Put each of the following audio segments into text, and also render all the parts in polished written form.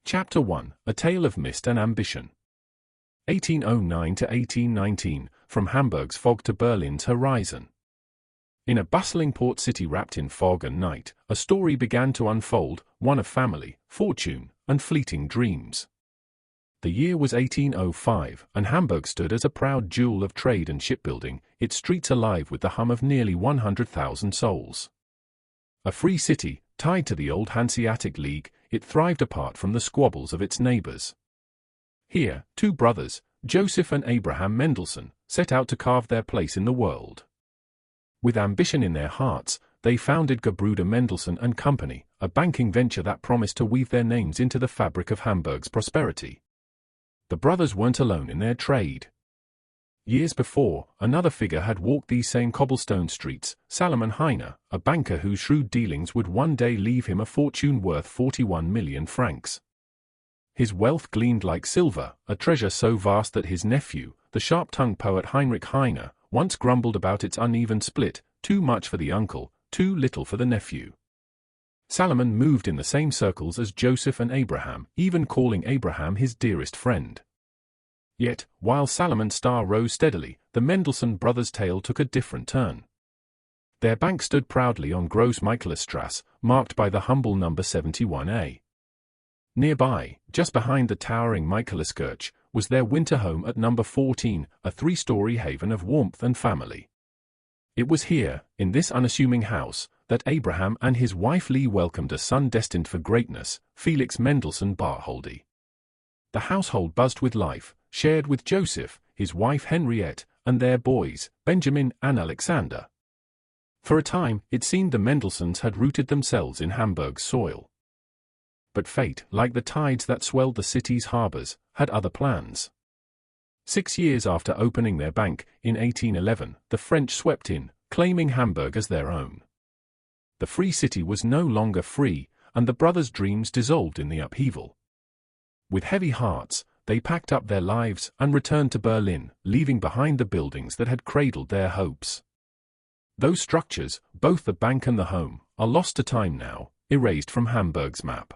Chapter 1: A Tale of Mist and Ambition. 1809 to 1819, from Hamburg's fog to Berlin's horizon. In a bustling port city wrapped in fog and night, a story began to unfold, one of family, fortune, and fleeting dreams. The year was 1805, and Hamburg stood as a proud jewel of trade and shipbuilding, its streets alive with the hum of nearly 100,000 souls. A free city, tied to the old Hanseatic League, it thrived apart from the squabbles of its neighbors. Here, two brothers, Joseph and Abraham Mendelssohn, set out to carve their place in the world. With ambition in their hearts, they founded Gebrüder Mendelssohn and Company, a banking venture that promised to weave their names into the fabric of Hamburg's prosperity. The brothers weren't alone in their trade. Years before, another figure had walked these same cobblestone streets, Salomon Heine, a banker whose shrewd dealings would one day leave him a fortune worth 41 million francs. His wealth gleamed like silver, a treasure so vast that his nephew, the sharp-tongued poet Heinrich Heine, once grumbled about its uneven split, too much for the uncle, too little for the nephew. Salomon moved in the same circles as Joseph and Abraham, even calling Abraham his dearest friend. Yet, while Salomon's star rose steadily, the Mendelssohn brothers' tale took a different turn. Their bank stood proudly on Gross Michaelisstrasse, marked by the humble number 71A. Nearby, just behind the towering Michaeliskirche, was their winter home at number 14, a three-story haven of warmth and family. It was here, in this unassuming house, that Abraham and his wife Lea welcomed a son destined for greatness, Felix Mendelssohn Bartholdy. The household buzzed with life, shared with Joseph, his wife Henriette, and their boys, Benjamin and Alexander. For a time, it seemed the Mendelssohns had rooted themselves in Hamburg's soil. But fate, like the tides that swelled the city's harbors, had other plans. 6 years after opening their bank, in 1811, the French swept in, claiming Hamburg as their own. The free city was no longer free, and the brothers' dreams dissolved in the upheaval. With heavy hearts, they packed up their lives and returned to Berlin, leaving behind the buildings that had cradled their hopes. Those structures, both the bank and the home, are lost to time now, erased from Hamburg's map.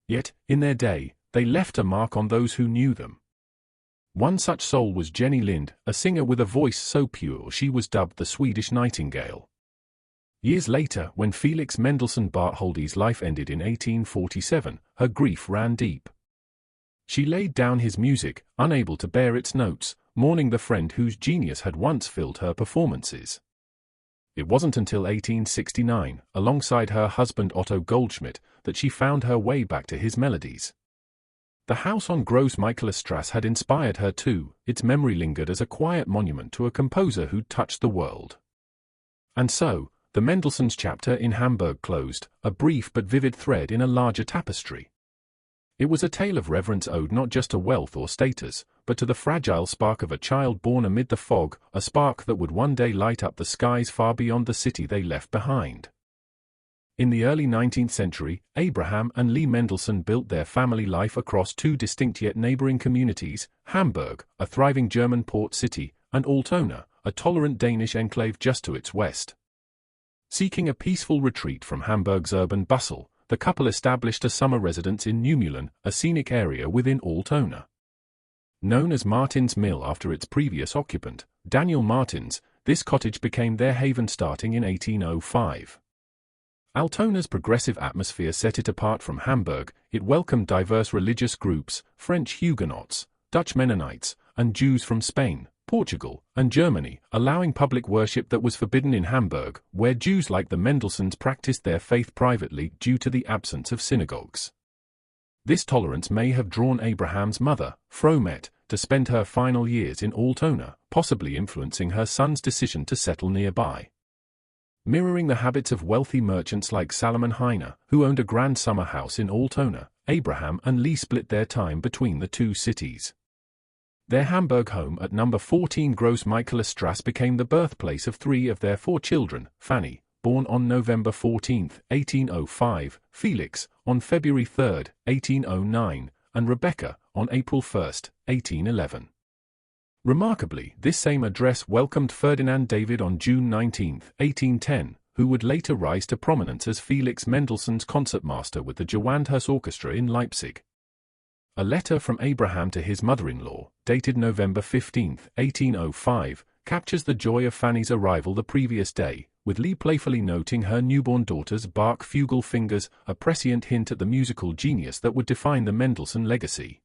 Yet, in their day, they left a mark on those who knew them. One such soul was Jenny Lind, a singer with a voice so pure she was dubbed the Swedish Nightingale. Years later, when Felix Mendelssohn Bartholdy's life ended in 1847, her grief ran deep. She laid down his music, unable to bear its notes, mourning the friend whose genius had once filled her performances. It wasn't until 1869, alongside her husband Otto Goldschmidt, that she found her way back to his melodies. The house on Gross Michaelisstrasse had inspired her too, its memory lingered as a quiet monument to a composer who'd touched the world. And so, the Mendelssohns chapter in Hamburg closed, a brief but vivid thread in a larger tapestry. It was a tale of reverence owed not just to wealth or status, but to the fragile spark of a child born amid the fog, a spark that would one day light up the skies far beyond the city they left behind. In the early 19th century, Abraham and Lea Mendelssohn built their family life across two distinct yet neighboring communities, Hamburg, a thriving German port city, and Altona, a tolerant Danish enclave just to its west. Seeking a peaceful retreat from Hamburg's urban bustle, the couple established a summer residence in Neumühlen, a scenic area within Altona. Known as Martin's Mill after its previous occupant, Daniel Martins, this cottage became their haven starting in 1805. Altona's progressive atmosphere set it apart from Hamburg. It welcomed diverse religious groups, French Huguenots, Dutch Mennonites, and Jews from Spain, Portugal, and Germany, allowing public worship that was forbidden in Hamburg, where Jews like the Mendelssohns practiced their faith privately due to the absence of synagogues. This tolerance may have drawn Abraham's mother, Fromet, to spend her final years in Altona, possibly influencing her son's decision to settle nearby. Mirroring the habits of wealthy merchants like Salomon Heine, who owned a grand summer house in Altona, Abraham and Lea split their time between the two cities. Their Hamburg home at number 14 Gross Michaelisstrasse became the birthplace of 3 of their 4 children, Fanny, born on November 14, 1805, Felix, on February 3, 1809, and Rebecca, on April 1, 1811. Remarkably, this same address welcomed Ferdinand David on June 19, 1810, who would later rise to prominence as Felix Mendelssohn's concertmaster with the Gewandhaus Orchestra in Leipzig. A letter from Abraham to his mother-in-law, dated November 15, 1805, captures the joy of Fanny's arrival the previous day, with Lea playfully noting her newborn daughter's bark fugal fingers, a prescient hint at the musical genius that would define the Mendelssohn legacy.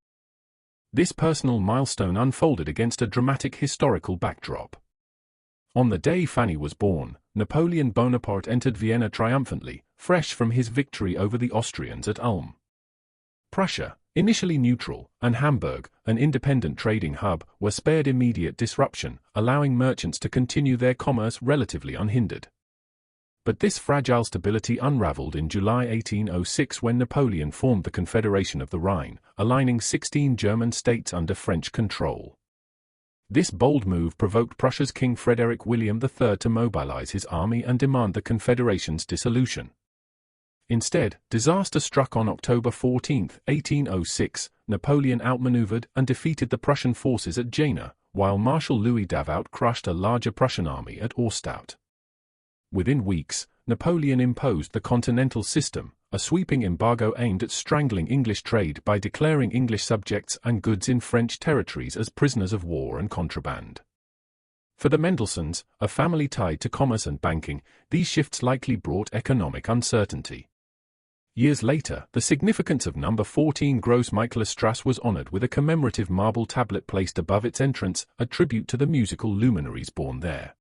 This personal milestone unfolded against a dramatic historical backdrop. On the day Fanny was born, Napoleon Bonaparte entered Vienna triumphantly, fresh from his victory over the Austrians at Ulm. Prussia, initially neutral, and Hamburg, an independent trading hub, were spared immediate disruption, allowing merchants to continue their commerce relatively unhindered. But this fragile stability unraveled in July 1806 when Napoleon formed the Confederation of the Rhine, aligning 16 German states under French control. This bold move provoked Prussia's King Frederick William III to mobilize his army and demand the Confederation's dissolution. Instead, disaster struck on October 14, 1806. Napoleon outmaneuvered and defeated the Prussian forces at Jena, while Marshal Louis Davout crushed a larger Prussian army at Austerlitz. Within weeks, Napoleon imposed the Continental System, a sweeping embargo aimed at strangling English trade by declaring English subjects and goods in French territories as prisoners of war and contraband. For the Mendelssohns, a family tied to commerce and banking, these shifts likely brought economic uncertainty. Years later, the significance of number 14 Gross Michaelisstrasse was honored with a commemorative marble tablet placed above its entrance, a tribute to the musical luminaries born there.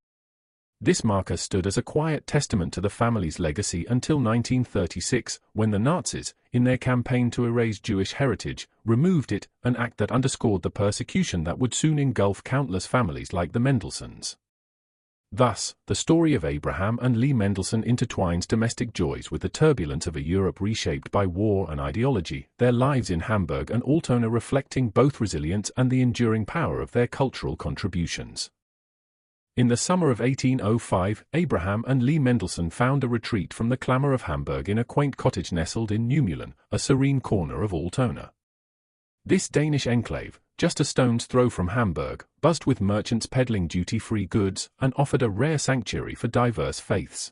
This marker stood as a quiet testament to the family's legacy until 1936, when the Nazis, in their campaign to erase Jewish heritage, removed it, an act that underscored the persecution that would soon engulf countless families like the Mendelssohns. Thus, the story of Abraham and Lea Mendelssohn intertwines domestic joys with the turbulence of a Europe reshaped by war and ideology, their lives in Hamburg and Altona reflecting both resilience and the enduring power of their cultural contributions. In the summer of 1805, Abraham and Lea Mendelssohn found a retreat from the clamor of Hamburg in a quaint cottage nestled in Neumühlen, a serene corner of Altona. This Danish enclave, just a stone's throw from Hamburg, buzzed with merchants peddling duty-free goods and offered a rare sanctuary for diverse faiths.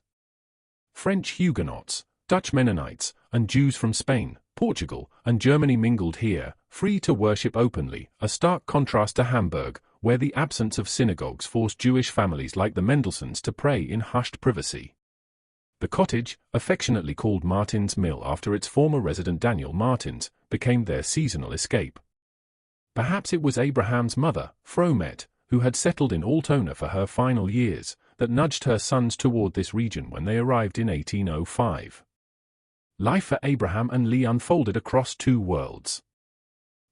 French Huguenots, Dutch Mennonites, and Jews from Spain, Portugal, and Germany mingled here, free to worship openly, a stark contrast to Hamburg, where the absence of synagogues forced Jewish families like the Mendelssohns to pray in hushed privacy. The cottage, affectionately called Martin's Mill after its former resident Daniel Martins, became their seasonal escape. Perhaps it was Abraham's mother, Fromet, who had settled in Altona for her final years, that nudged her sons toward this region when they arrived in 1805. Life for Abraham and Lea unfolded across two worlds.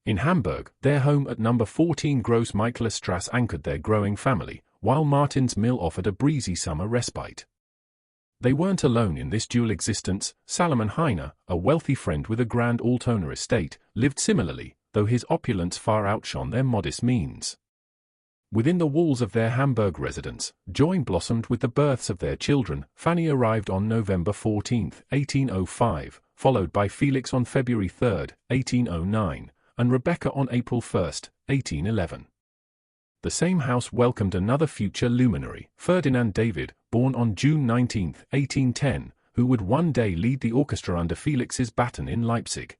In Hamburg, their home at number 14 Gross Michaelisstrasse anchored their growing family, while Martin's Mill offered a breezy summer respite. They weren't alone in this dual existence. Salomon Heine, a wealthy friend with a grand Altona estate, lived similarly, though his opulence far outshone their modest means. Within the walls of their Hamburg residence, joy blossomed with the births of their children. Fanny arrived on November 14, 1805, followed by Felix on February 3, 1809, and Rebecca on April 1, 1811. The same house welcomed another future luminary, Ferdinand David, born on June 19, 1810, who would one day lead the orchestra under Felix's baton in Leipzig.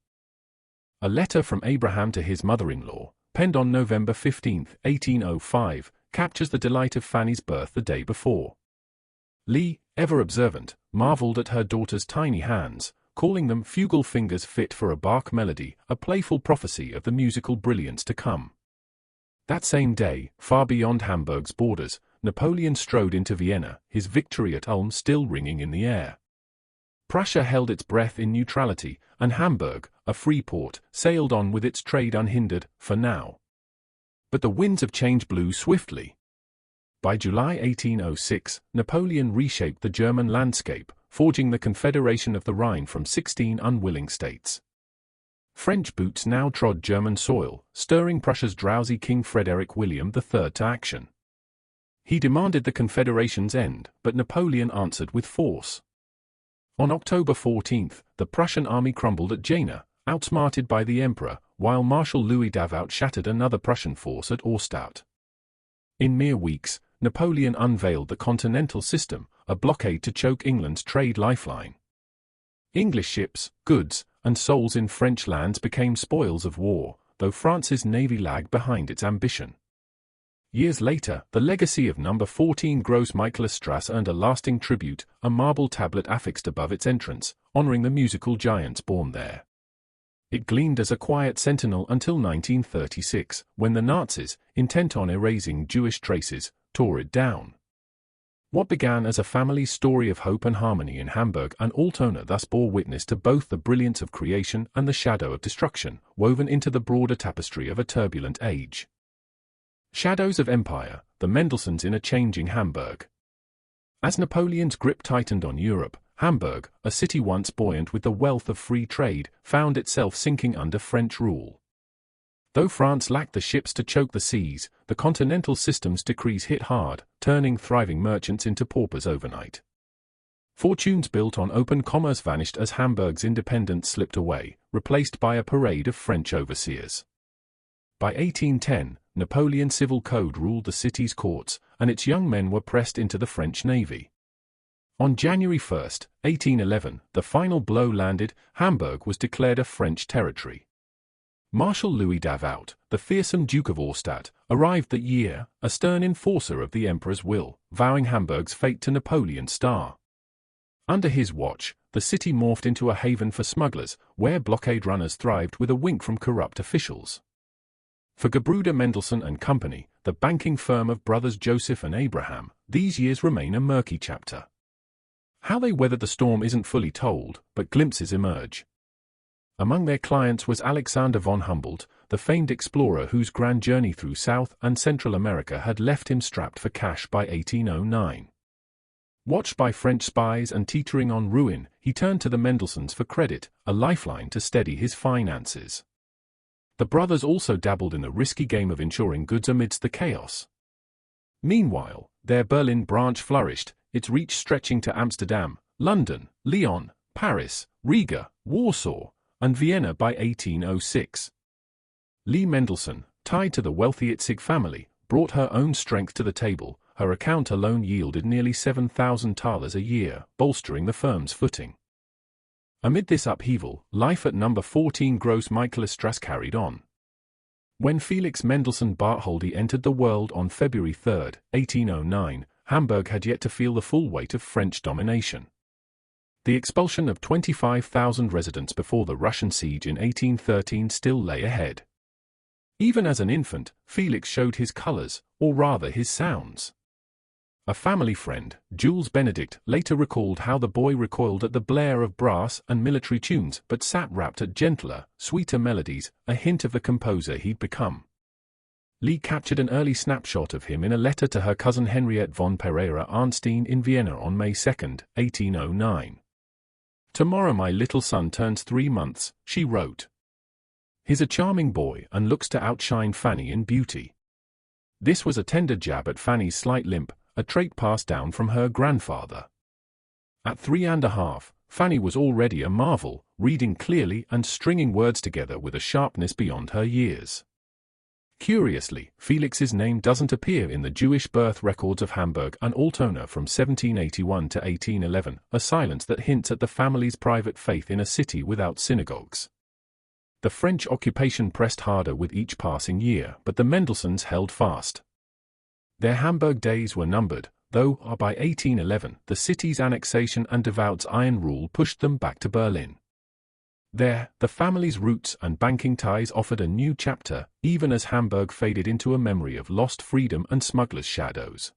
A letter from Abraham to his mother-in-law, penned on November 15, 1805, captures the delight of Fanny's birth the day before. Lea, ever observant, marveled at her daughter's tiny hands, calling them fugal fingers fit for a Bach melody, a playful prophecy of the musical brilliance to come. That same day, far beyond Hamburg's borders, Napoleon strode into Vienna, his victory at Ulm still ringing in the air. Prussia held its breath in neutrality, and Hamburg, a free port, sailed on with its trade unhindered, for now. But the winds of change blew swiftly. By July 1806, Napoleon reshaped the German landscape, forging the Confederation of the Rhine from 16 unwilling states. French boots now trod German soil, stirring Prussia's drowsy King Frederick William III to action. He demanded the Confederation's end, but Napoleon answered with force. On October 14, the Prussian army crumbled at Jena, outsmarted by the Emperor, while Marshal Louis Davout shattered another Prussian force at Austerlitz. In mere weeks, Napoleon unveiled the Continental System, a blockade to choke England's trade lifeline. English ships, goods, and souls in French lands became spoils of war, though France's navy lagged behind its ambition. Years later, the legacy of No. 14 Gross Michaelisstrasse earned a lasting tribute, a marble tablet affixed above its entrance, honoring the musical giants born there. It gleamed as a quiet sentinel until 1936, when the Nazis, intent on erasing Jewish traces, tore it down. What began as a family story of hope and harmony in Hamburg and Altona thus bore witness to both the brilliance of creation and the shadow of destruction, woven into the broader tapestry of a turbulent age. Shadows of Empire, the Mendelssohns in a changing Hamburg. As Napoleon's grip tightened on Europe, Hamburg, a city once buoyant with the wealth of free trade, found itself sinking under French rule. Though France lacked the ships to choke the seas, the continental system's decrees hit hard, turning thriving merchants into paupers overnight. Fortunes built on open commerce vanished as Hamburg's independence slipped away, replaced by a parade of French overseers. By 1810, Napoleon's civil code ruled the city's courts, and its young men were pressed into the French navy. On January 1, 1811, the final blow landed. Hamburg was declared a French territory. Marshal Louis Davout, the fearsome Duke of Auerstadt, arrived that year, a stern enforcer of the emperor's will, vowing Hamburg's fate to Napoleon's star. Under his watch, the city morphed into a haven for smugglers, where blockade runners thrived with a wink from corrupt officials. For Gebruder Mendelssohn and Company, the banking firm of brothers Joseph and Abraham, these years remain a murky chapter. How they weathered the storm isn't fully told, but glimpses emerge. Among their clients was Alexander von Humboldt, the famed explorer whose grand journey through South and Central America had left him strapped for cash by 1809. Watched by French spies and teetering on ruin, he turned to the Mendelssohns for credit, a lifeline to steady his finances. The brothers also dabbled in the risky game of insuring goods amidst the chaos. Meanwhile, their Berlin branch flourished, its reach stretching to Amsterdam, London, Lyon, Paris, Riga, Warsaw, and Vienna by 1806. Lea Mendelssohn, tied to the wealthy Itzig family, brought her own strength to the table. Her account alone yielded nearly 7,000 thalers a year, bolstering the firm's footing. Amid this upheaval, life at No. 14 Gross Michaelisstrasse carried on. When Felix Mendelssohn Bartholdy entered the world on February 3, 1809, Hamburg had yet to feel the full weight of French domination. The expulsion of 25,000 residents before the Russian siege in 1813 still lay ahead. Even as an infant, Felix showed his colors, or rather his sounds. A family friend, Jules Benedict, later recalled how the boy recoiled at the blare of brass and military tunes but sat rapt at gentler, sweeter melodies, a hint of the composer he'd become. Lea captured an early snapshot of him in a letter to her cousin Henriette von Pereira-Arnstein in Vienna on May 2, 1809. "Tomorrow my little son turns 3 months," she wrote. "He's a charming boy and looks to outshine Fanny in beauty." This was a tender jab at Fanny's slight limp, a trait passed down from her grandfather. At 3½, Fanny was already a marvel, reading clearly and stringing words together with a sharpness beyond her years. Curiously, Felix's name doesn't appear in the Jewish birth records of Hamburg and Altona from 1781 to 1811, a silence that hints at the family's private faith in a city without synagogues. The French occupation pressed harder with each passing year, but the Mendelssohns held fast. Their Hamburg days were numbered, though, by 1811, the city's annexation and Davout's iron rule pushed them back to Berlin. There, the family's roots and banking ties offered a new chapter, even as Hamburg faded into a memory of lost freedom and smugglers' shadows.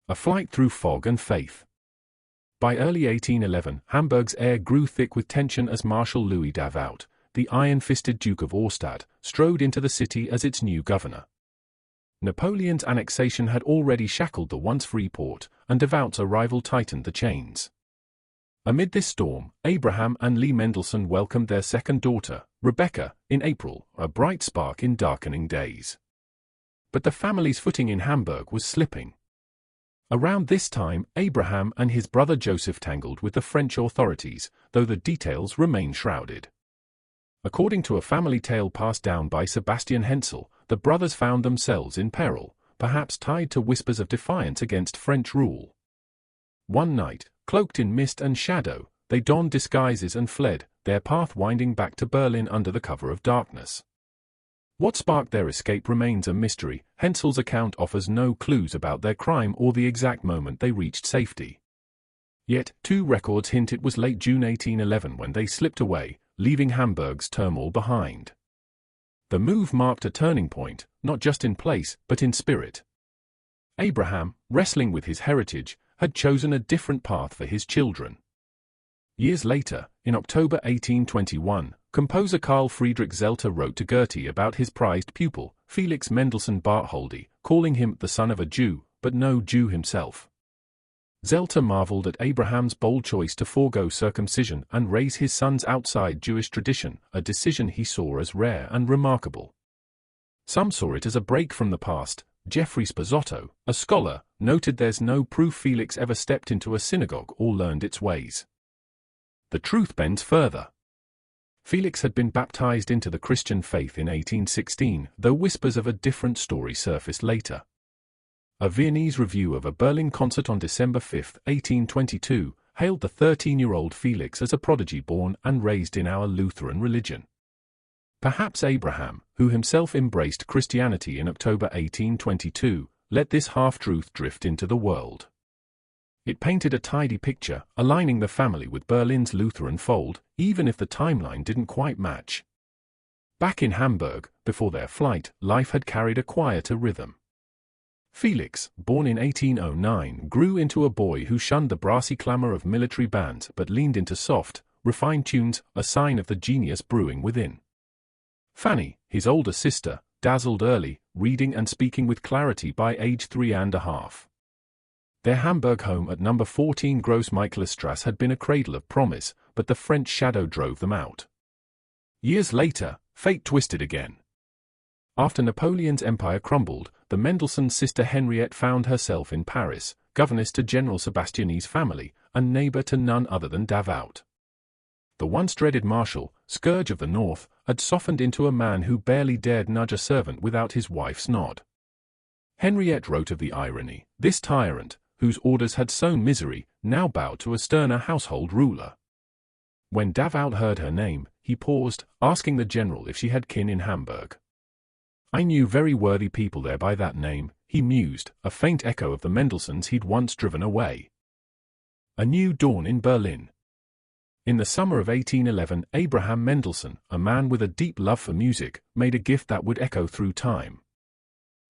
A flight through fog and faith. By early 1811, Hamburg's air grew thick with tension as Marshal Louis Davout, the iron-fisted Duke of Auerstadt, strode into the city as its new governor. Napoleon's annexation had already shackled the once free port, and Davout's arrival tightened the chains. Amid this storm, Abraham and Lea Mendelssohn welcomed their second daughter, Rebecca, in April, a bright spark in darkening days. But the family's footing in Hamburg was slipping. Around this time, Abraham and his brother Joseph tangled with the French authorities, though the details remain shrouded. According to a family tale passed down by Sebastian Hensel, the brothers found themselves in peril, perhaps tied to whispers of defiance against French rule. One night, cloaked in mist and shadow, they donned disguises and fled, their path winding back to Berlin under the cover of darkness. What sparked their escape remains a mystery. Hensel's account offers no clues about their crime or the exact moment they reached safety. Yet, 2 records hint it was late June 1811 when they slipped away, leaving Hamburg's turmoil behind. The move marked a turning point, not just in place, but in spirit. Abraham, wrestling with his heritage, had chosen a different path for his children. Years later, in October 1821, composer Carl Friedrich Zelter wrote to Goethe about his prized pupil, Felix Mendelssohn Bartholdy, calling him the son of a Jew, but no Jew himself. Zelter marveled at Abraham's bold choice to forego circumcision and raise his sons outside Jewish tradition, a decision he saw as rare and remarkable. Some saw it as a break from the past. Geoffrey Spazotto, a scholar, noted there's no proof Felix ever stepped into a synagogue or learned its ways. The truth bends further. Felix had been baptized into the Christian faith in 1816, though whispers of a different story surfaced later. A Viennese review of a Berlin concert on December 5, 1822, hailed the 13-year-old Felix as a prodigy born and raised in our Lutheran religion. Perhaps Abraham, who himself embraced Christianity in October 1822, let this half-truth drift into the world. It painted a tidy picture, aligning the family with Berlin's Lutheran fold, even if the timeline didn't quite match. Back in Hamburg, before their flight, life had carried a quieter rhythm. Felix, born in 1809, grew into a boy who shunned the brassy clamor of military bands but leaned into soft, refined tunes, a sign of the genius brewing within. Fanny, his older sister, dazzled early, reading and speaking with clarity by age 3.5. Their Hamburg home at number 14 Gross Michaelisstrasse had been a cradle of promise, but the French shadow drove them out. Years later, fate twisted again. After Napoleon's empire crumbled, the Mendelssohn sister Henriette found herself in Paris, governess to General Sebastiani's family, and neighbor to none other than Davout. The once dreaded marshal, scourge of the north, had softened into a man who barely dared nudge a servant without his wife's nod. Henriette wrote of the irony: this tyrant, whose orders had sown misery, now bowed to a sterner household ruler. When Davout heard her name, he paused, asking the general if she had kin in Hamburg. I knew very worthy people there by that name, he mused, a faint echo of the Mendelssohns he'd once driven away. A new dawn in Berlin. In the summer of 1811, Abraham Mendelssohn, a man with a deep love for music, made a gift that would echo through time.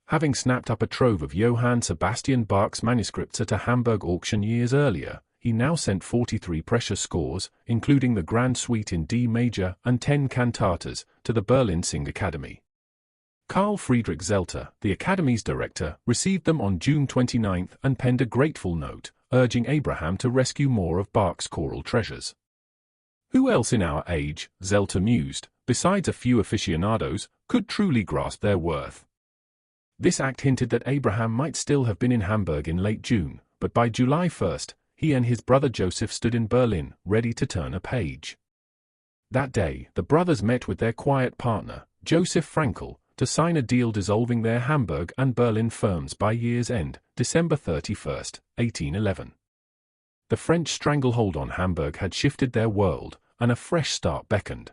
Having snapped up a trove of Johann Sebastian Bach's manuscripts at a Hamburg auction years earlier, he now sent 43 precious scores, including the Grand Suite in D major and 10 cantatas, to the Berlin Singakademie. Carl Friedrich Zelter, the Academy's director, received them on June 29 and penned a grateful note, urging Abraham to rescue more of Bach's choral treasures. Who else in our age, Zelter mused, besides a few aficionados, could truly grasp their worth? This act hinted that Abraham might still have been in Hamburg in late June, but by July 1, he and his brother Joseph stood in Berlin, ready to turn a page. That day, the brothers met with their quiet partner, Joseph Frankel, to sign a deal dissolving their Hamburg and Berlin firms by year's end, December 31, 1811. The French stranglehold on Hamburg had shifted their world, and a fresh start beckoned.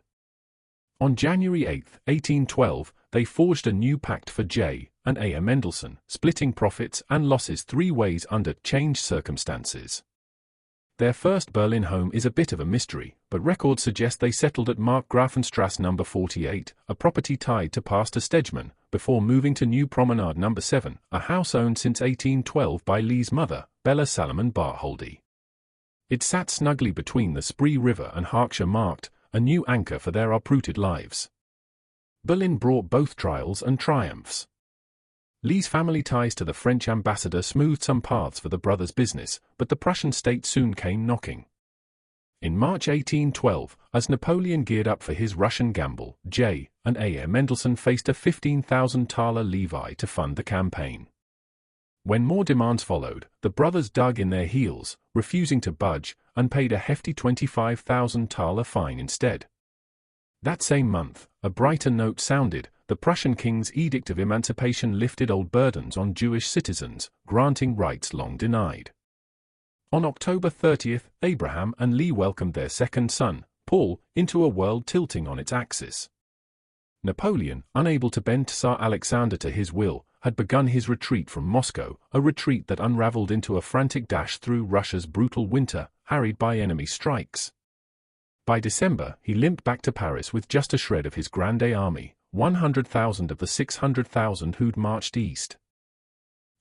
On January 8, 1812, they forged a new pact for J. and A. Mendelssohn, splitting profits and losses 3 ways under changed circumstances. Their first Berlin home is a bit of a mystery, but records suggest they settled at Markgrafenstrasse No. 48, a property tied to Pastor Stedman, before moving to New Promenade No. 7, a house owned since 1812 by Lea's mother, Lea Salomon Bartholdy. It sat snugly between the Spree River and Berkshire, marked a new anchor for their uprooted lives. Berlin brought both trials and triumphs. Lea's family ties to the French ambassador smoothed some paths for the brothers' business, but the Prussian state soon came knocking. In March 1812, as Napoleon geared up for his Russian gamble, J. and A. Mendelssohn faced a 15,000 thaler levy to fund the campaign. When more demands followed, the brothers dug in their heels, refusing to budge, and paid a hefty 25,000 thaler fine instead. That same month, a brighter note sounded. The Prussian king's edict of emancipation lifted old burdens on Jewish citizens, granting rights long denied. On October 30, Abraham and Lea welcomed their second son, Paul, into a world tilting on its axis. Napoleon, unable to bend Tsar Alexander to his will, had begun his retreat from Moscow, a retreat that unraveled into a frantic dash through Russia's brutal winter, harried by enemy strikes. By December, he limped back to Paris with just a shred of his Grande Army, 100,000 of the 600,000 who'd marched east.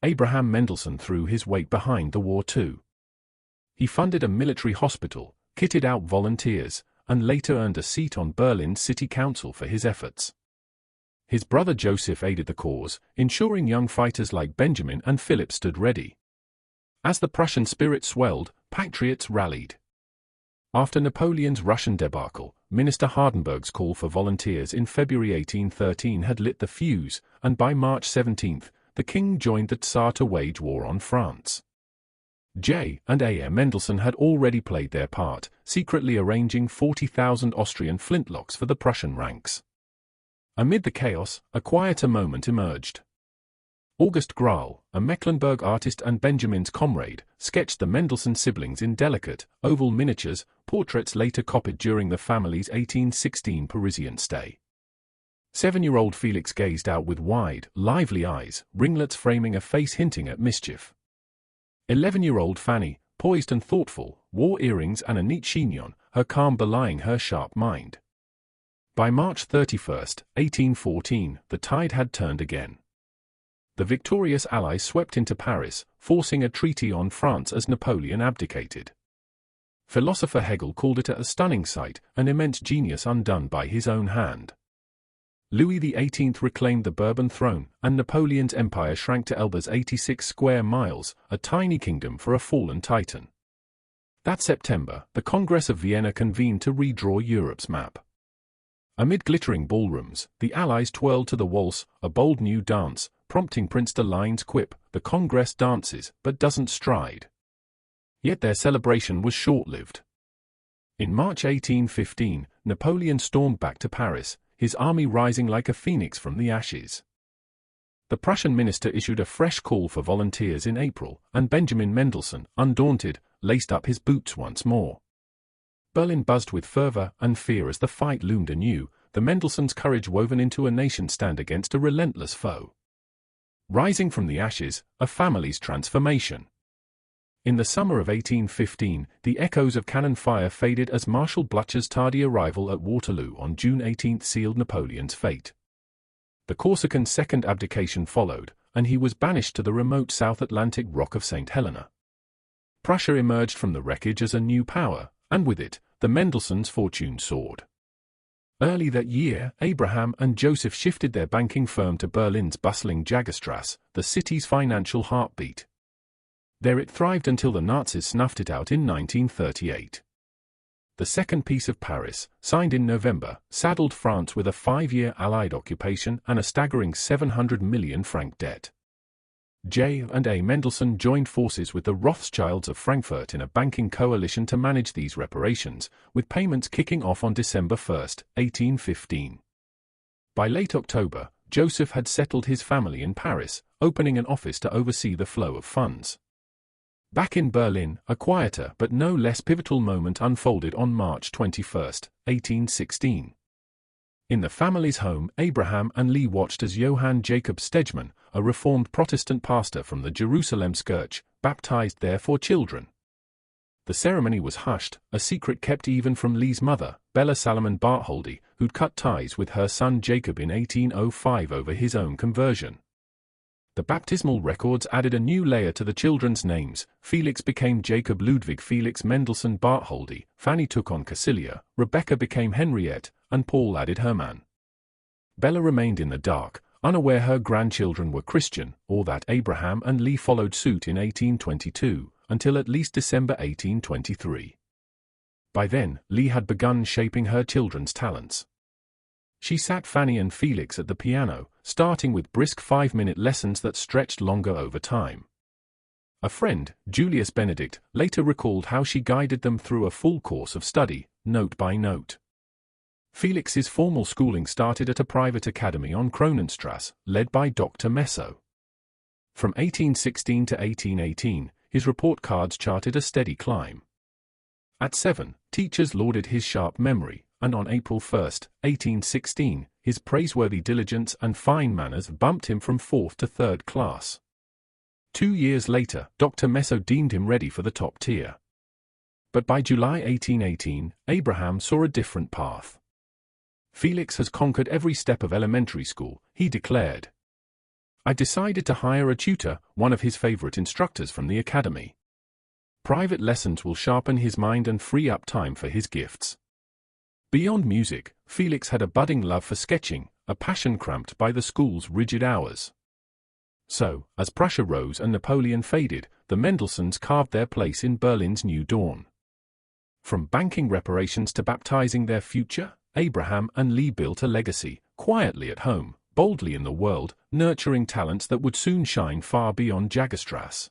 Abraham Mendelssohn threw his weight behind the war too. He funded a military hospital, kitted out volunteers, and later earned a seat on Berlin's city council for his efforts. His brother Joseph aided the cause, ensuring young fighters like Benjamin and Philip stood ready. As the Prussian spirit swelled, patriots rallied. After Napoleon's Russian debacle, Minister Hardenberg's call for volunteers in February 1813 had lit the fuse, and by March 17, the king joined the Tsar to wage war on France. J.A. Mendelssohn had already played their part, secretly arranging 40,000 Austrian flintlocks for the Prussian ranks. Amid the chaos, a quieter moment emerged. August Grahl, a Mecklenburg artist and Benjamin's comrade, sketched the Mendelssohn siblings in delicate, oval miniatures, portraits later copied during the family's 1816 Parisian stay. 7-year-old Felix gazed out with wide, lively eyes, ringlets framing a face hinting at mischief. 11-year-old Fanny, poised and thoughtful, wore earrings and a neat chignon, her calm belying her sharp mind. By March 31, 1814, the tide had turned again. The victorious Allies swept into Paris, forcing a treaty on France as Napoleon abdicated. Philosopher Hegel called it a stunning sight, an immense genius undone by his own hand. Louis XVIII reclaimed the Bourbon throne, and Napoleon's empire shrank to Elba's 86 square miles, a tiny kingdom for a fallen titan. That September, the Congress of Vienna convened to redraw Europe's map. Amid glittering ballrooms, the Allies twirled to the waltz, a bold new dance, prompting Prince de Ligne's quip, "The Congress dances, but doesn't stride." Yet their celebration was short-lived. In March 1815, Napoleon stormed back to Paris, his army rising like a phoenix from the ashes. The Prussian minister issued a fresh call for volunteers in April, and Benjamin Mendelssohn, undaunted, laced up his boots once more. Berlin buzzed with fervor and fear as the fight loomed anew, the Mendelssohns' courage woven into a nation's stand against a relentless foe. Rising from the ashes, a family's transformation. In the summer of 1815, the echoes of cannon fire faded as Marshal Blücher's tardy arrival at Waterloo on June 18 sealed Napoleon's fate. The Corsican's second abdication followed, and he was banished to the remote South Atlantic rock of St. Helena. Prussia emerged from the wreckage as a new power, and with it, the Mendelssohns' fortune soared. Early that year, Abraham and Joseph shifted their banking firm to Berlin's bustling Jagerstrasse, the city's financial heartbeat. There it thrived until the Nazis snuffed it out in 1938. The Second Peace of Paris, signed in November, saddled France with a 5-year Allied occupation and a staggering 700 million franc debt. J.A. Mendelssohn joined forces with the Rothschilds of Frankfurt in a banking coalition to manage these reparations, with payments kicking off on December 1, 1815. By late October, Joseph had settled his family in Paris, opening an office to oversee the flow of funds. Back in Berlin, a quieter but no less pivotal moment unfolded on March 21, 1816. In the family's home, Abraham and Lea watched as Johann Jakob Stedman, a reformed Protestant pastor from the Jerusalem Church, baptized their 4 children. The ceremony was hushed, a secret kept even from Lea's mother, Lea Salomon Bartholdy, who'd cut ties with her son Jacob in 1805 over his own conversion. The baptismal records added a new layer to the children's names. Felix became Jakob Ludwig Felix Mendelssohn Bartholdy, Fanny took on Cecilia, Rebecca became Henriette, and Paul added Hermann. Bella remained in the dark, unaware her grandchildren were Christian, or that Abraham and Lea followed suit in 1822, until at least December 1823. By then, Lea had begun shaping her children's talents. She sat Fanny and Felix at the piano, starting with brisk 5-minute lessons that stretched longer over time. A friend, Julius Benedict, later recalled how she guided them through a full course of study, note by note. Felix's formal schooling started at a private academy on Kronenstrasse, led by Dr. Messo. From 1816 to 1818, his report cards charted a steady climb. At 7, teachers lauded his sharp memory, and on April 1, 1816, his praiseworthy diligence and fine manners bumped him from 4th to 3rd class. 2 years later, Dr. Meso deemed him ready for the top tier. But by July 1818, Abraham saw a different path. Felix has conquered every step of elementary school, he declared. I decided to hire a tutor, one of his favorite instructors from the academy. Private lessons will sharpen his mind and free up time for his gifts. Beyond music, Felix had a budding love for sketching, a passion cramped by the school's rigid hours. So, as Prussia rose and Napoleon faded, the Mendelssohns carved their place in Berlin's new dawn. From banking reparations to baptizing their future, Abraham and Lea built a legacy, quietly at home, boldly in the world, nurturing talents that would soon shine far beyond Jagerstrasse.